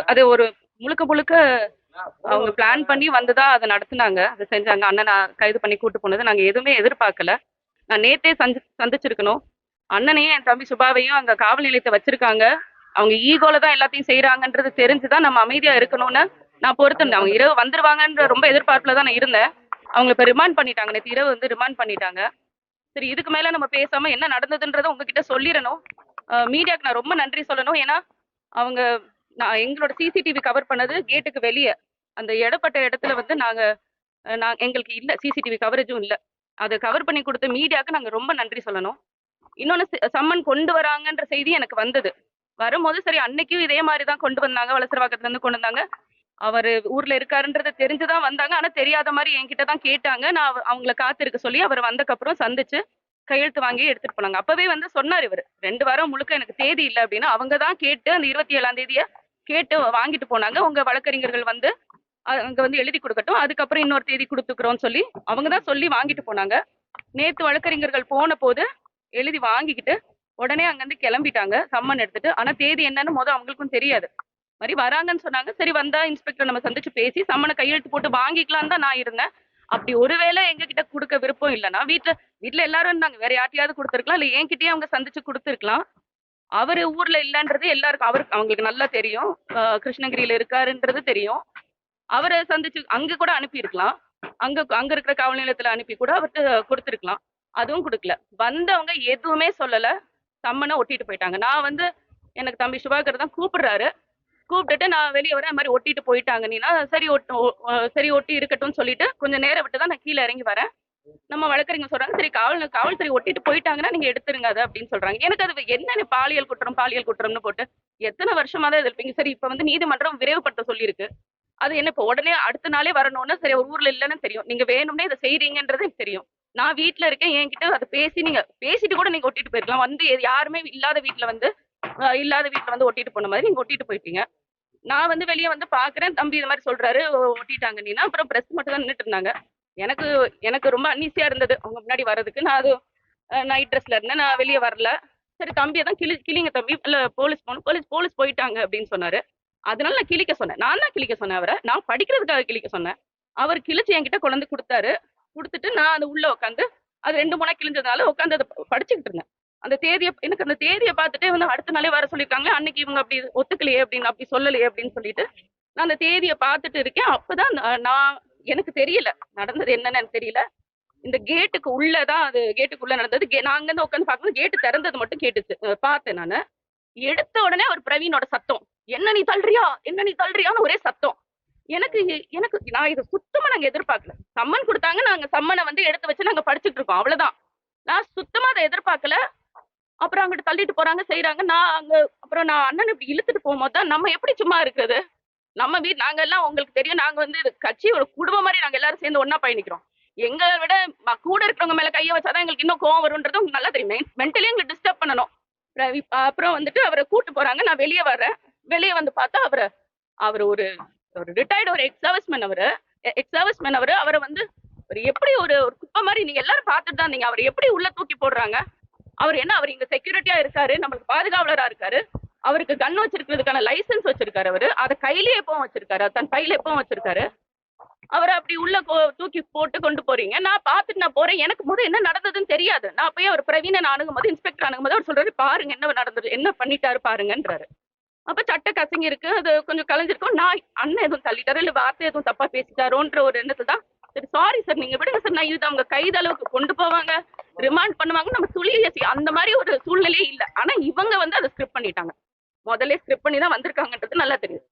அது ஒரு முழுக்க முழுக்க அவங்க பிளான் பண்ணி வந்துதான் அதை நடத்துனாங்க, அதை செஞ்சாங்க. அண்ணனை கைது பண்ணி கூட்டு போனது நாங்க எதுவுமே எதிர்பார்க்கல. நான் நேத்தே சந்திச்சிருக்கணும். அண்ணனையும் என் தம்பி சுபாவையும் அங்க காவல் நிலையத்தை வச்சிருக்காங்க. அவங்க ஈகோல தான் எல்லாத்தையும் செய்யறாங்கன்றது தெரிஞ்சுதான் நம்ம அமைதியா இருக்கணும்னு நான் பொறுத்திருந்தேன். அவங்க இரவு வந்துருவாங்கன்ற ரொம்ப எதிர்பார்ப்புல தான் நான் இருந்தேன். அவங்க இப்ப ரிமாண்ட் பண்ணிட்டாங்க, நேற்று இரவு வந்து ரிமாண்ட் பண்ணிட்டாங்க. சரி, இதுக்கு மேல நம்ம பேசாம என்ன நடந்ததுன்றதை உங்ககிட்ட சொல்லிடணும். மீடியாவுக்கு நான் ரொம்ப நன்றி சொல்லணும். ஏன்னா அவங்க நான் எங்களோட சிசிடிவி கவர் பண்ணது கேட்டுக்கு வெளியே, அந்த இடப்பட்ட இடத்துல வந்து நான் எங்களுக்கு இல்ல, சிசிடிவி கவரேஜும் இல்ல. அதை கவர் பண்ணி கொடுத்த மீடியாவுக்கு நாங்க ரொம்ப நன்றி சொல்லணும். இன்னொன்னு சம்மன் கொண்டு வராங்கன்ற செய்தி எனக்கு வந்தது. வரும்போது சரி, அன்னைக்கும் இதே மாதிரிதான் கொண்டு வந்தாங்க, வலசரவாக்கத்துல இருந்து கொண்டு வந்தாங்க. அவரு ஊர்ல இருக்காருன்றத தெரிஞ்சுதான் வந்தாங்க. ஆனா தெரியாத மாதிரி என்கிட்ட தான் கேட்டாங்க. நான் அவங்கள காத்திருக்க சொல்லி அவர் வந்தக்கப்புறம் சந்திச்சு கையெழுத்து வாங்கி எடுத்துட்டு போனாங்க. அப்பவே வந்து சொன்னார் இவர், 2 வாரம் முழுக்க எனக்கு தேதி இல்லை அப்படின்னு. அவங்க தான் கேட்டு அந்த 27ஆம் தேதிய கேட்டு வாங்கிட்டு போனாங்க. உங்க வழக்கறிஞர்கள் வந்து அங்க வந்து எழுதி கொடுக்கட்டும், அதுக்கப்புறம் இன்னொரு தேதி கொடுத்துக்கிறோம்னு சொல்லி அவங்க தான் சொல்லி வாங்கிட்டு போனாங்க. நேத்து வழக்கறிஞர்கள் போன போது எழுதி வாங்கிக்கிட்டு உடனே அங்கிருந்து கிளம்பிட்டாங்க சம்மன் எடுத்துட்டு. ஆனா தேதி என்னன்னு அவங்களுக்கும் தெரியாது. மாதிரி வராங்கன்னு சொன்னாங்க. சரி, வந்தா இன்ஸ்பெக்டர் நம்ம சந்திச்சு பேசி சம்மனை கையெழுத்து போட்டு வாங்கிக்கலாம் தான் நான் இருந்தேன். அப்படி ஒருவேளை எங்க கிட்ட கொடுக்க விருப்பம் இல்லைன்னா வீட்டுல எல்லாரும் இருந்தாங்க, வேற யார்ட்டையாவது கொடுத்துருக்கலாம், இல்ல என்கிட்டயே அவங்க சந்திச்சு கொடுத்துருக்கலாம். அவரு ஊர்ல இல்லன்றது எல்லாருக்கும் அவங்களுக்கு நல்லா தெரியும். கிருஷ்ணகிரியில இருக்காருன்றது தெரியும். அவரை சந்திச்சு அங்க கூட அனுப்பி இருக்கலாம். அங்க இருக்கிற காவல் நிலையத்துல அனுப்பி கூட அவர்கிட்ட கொடுத்துருக்கலாம். அதுவும் கொடுக்கல. வந்தவங்க எதுவுமே சொல்லல, சம்மனை ஒட்டிட்டு போயிட்டாங்க. நான் வந்து எனக்கு தம்பி சுபாகர் தான் கூப்பிடுறாரு. கூப்பிட்டுட்டு நான் வெளியே வரேன், இந்த மாதிரி ஒட்டிட்டு போயிட்டாங்க நீனா. சரி சரி ஒட்டி இருக்கட்டும்னு சொல்லிட்டு கொஞ்சம் நேரம் விட்டு தான் நான் கீழே இறங்கி வரேன். நம்ம வழக்கறிஞர் சொல்றாங்க, சரி காவல்துறை ஒட்டிட்டு போயிட்டாங்கன்னா நீங்க எடுத்துருங்க அதை அப்படின்னு சொல்றாங்க. எனக்கு அது என்ன பாலியல் குற்றம்னு போட்டு எத்தனை வருஷமா தான் இருப்பீங்க. சரி, இப்ப வந்து நீதிமன்றம் விரைவுபடுத்த சொல்லியிருக்கு. அது என்ன இப்ப உடனே அடுத்த நாளே வரணும்னு, சரி ஒரு ஊர்ல இல்லைன்னு தெரியும், நீங்க வேணும்னே இதை செய்றீங்கன்றது எனக்கு தெரியும். நான் வீட்டுல இருக்கேன், என்கிட்ட அதை நீங்க பேசிட்டு கூட நீங்க ஒட்டிட்டு போயிருக்கலாம். வந்து யாருமே இல்லாத வீட்டுல வந்து ஒட்டிட்டு போன மாதிரி நீங்க ஒட்டிட்டு போயிட்டீங்க. நான் வந்து வெளியே வந்து பாக்குறேன், தம்பி இது மாதிரி சொல்றாரு ஒட்டிட்டாங்க நீனா. அப்புறம் பிரஸ் மட்டும் தான் நின்றுட்டு இருந்தாங்க. எனக்கு எனக்கு ரொம்ப அன்ஈசியா இருந்தது அவங்க முன்னாடி வர்றதுக்கு. நான் அது நைட் ட்ரெஸ்ல இருந்தேன், நான் வெளியே வரல. சரி, தம்பியை தான் கிளிங்க தம்பி, இல்ல போலீஸ் போகணும், போலீஸ் போயிட்டாங்க அப்படின்னு சொன்னாரு. அதனால நான் கிளிக்க சொன்னேன். நான் தான் கிளிக்க சொன்னேன் அவரை, நான் படிக்கிறதுக்காக கிளிக்க சொன்னேன். அவர் கிழிச்சு என்கிட்ட கொண்டு கொடுத்தாரு. கொடுத்துட்டு நான் அது உள்ள உட்காந்து அது 2 மூணா கிழிஞ்சதுனால உட்காந்து அதை படிச்சுக்கிட்டு இருந்தேன். எனக்கு அந்த தேதியை பார்த்துட்டே வந்து அடுத்த நாளே வர சொல்லியிருக்காங்க. அன்னைக்கு இவங்க அப்படி ஒத்துக்கலையே அப்படின்னு, அப்படி சொல்லலையே அப்படின்னு சொல்லிட்டு நான் அந்த தேதியை பார்த்துட்டு இருக்கேன். அப்பதான் நான் எனக்கு தெரியல நடந்தது என்னன்னு எனக்கு தெரியல. இந்த கேட்டுக்கு உள்ளதான், அது கேட்டுக்குள்ள நடந்தது. நான் அங்கிருந்து உட்காந்து பார்க்கும்போது கேட்டு திறந்தது மட்டும் கேட்டுச்சு, பார்த்தேன் நானு. எடுத்த உடனே ஒரு பிரவீனோட சத்தம், என்ன நீ தள்ளுறியான்னு ஒரே சத்தம். எனக்கு எனக்கு நான் இது சுத்தமா நாங்க எதிர்பார்க்கல. சம்மன் கொடுத்தாங்க, நாங்க சம்மனை வந்து எடுத்து வச்சு நாங்க படிச்சுட்டு இருக்கோம், அவ்வளவுதான். நான் சுத்தமா அதை எதிர்பார்க்கல. அப்புறம் அங்கிட்டு தள்ளிட்டு போறாங்க, செய்யறாங்க. அப்புறம் நான் அண்ணன் இப்படி இழுத்துட்டு போகும்போது தான், நம்ம எப்படி சும்மா இருக்குது, நம்ம நாங்க எல்லாம் உங்களுக்கு தெரியும், நாங்க வந்து கட்சி ஒரு குடும்பம் மாதிரி நாங்க எல்லாரும் சேர்ந்து ஒன்னா பயணிக்கிறோம். எங்களை விட கூட இருக்கிறவங்க மேல கைய வச்சாதான் எங்களுக்கு இன்னும் கோவம் வரும்ன்றது உங்களுக்கு நல்லா தெரியும். மென்டலி எங்களுக்கு டிஸ்டர்ப் பண்ணணும். அப்புறம் வந்துட்டு அவரை கூட்டு போறாங்க. நான் வெளியே வர்றேன். வெளியே வந்து பார்த்தா அவர் ஒரு ரிட்டையர்டு ஒரு எக்ஸ் சர்வீஸ்மேன். அவரை வந்து எப்படி ஒரு குப்பை மாதிரி நீங்க எல்லாரும் பார்த்துட்டு தான் இருந்தீங்க. அவர் எப்படி உள்ள தூக்கி போடுறாங்க. அவர் இங்க செக்யூரிட்டியா இருக்காரு, நம்மளுக்கு பாதுகாவலரா இருக்காரு. அவருக்கு கன் வச்சிருக்கிறதுக்கான லைசன்ஸ் வச்சிருக்காரு. அவரு அதை கையிலேயே எப்பவும் வச்சிருக்காரு, தன் பையில எப்பவும் வச்சிருக்காரு. அவரை அப்படி உள்ள தூக்கி போட்டு கொண்டு போறீங்க. நான் பார்த்துட்டு நான் போறேன். எனக்கு என்ன நடந்ததுன்னு தெரியாது. நான் போய் அவர் பிரவீனை அணுகும்போது, இன்ஸ்பெக்டர் அணுகும்போது அவர் சொல்றாரு, பாருங்க என்ன நடந்தது, என்ன பண்ணிட்டாரு பாருங்கன்றாரு. அப்ப சட்ட கசங்கி இருக்கு, அது கொஞ்சம் கலைஞ்சிருக்கும். நான் அண்ணன் எதுவும் தள்ளிட்டாரு இல்ல வார்த்தை எதுவும் தப்பா பேசிட்டாரோன்ற ஒரு எண்ணத்தை தான், சரி சாரி சார் நீங்க விடுங்க சார், நான் இது அவங்க கைது அளவுக்கு கொண்டு போவாங்க, ரிமாண்ட் பண்ணுவாங்க, நம்ம துளியை அந்த மாதிரி ஒரு சூழ்நிலையே இல்லை. ஆனா இவங்க வந்து அதை ஸ்கிரிப்ட் பண்ணிட்டாங்க. முதல்ல ஸ்கிரிப்ட் பண்ணி தான் வந்திருக்காங்கன்றது நல்லா தெரியும்.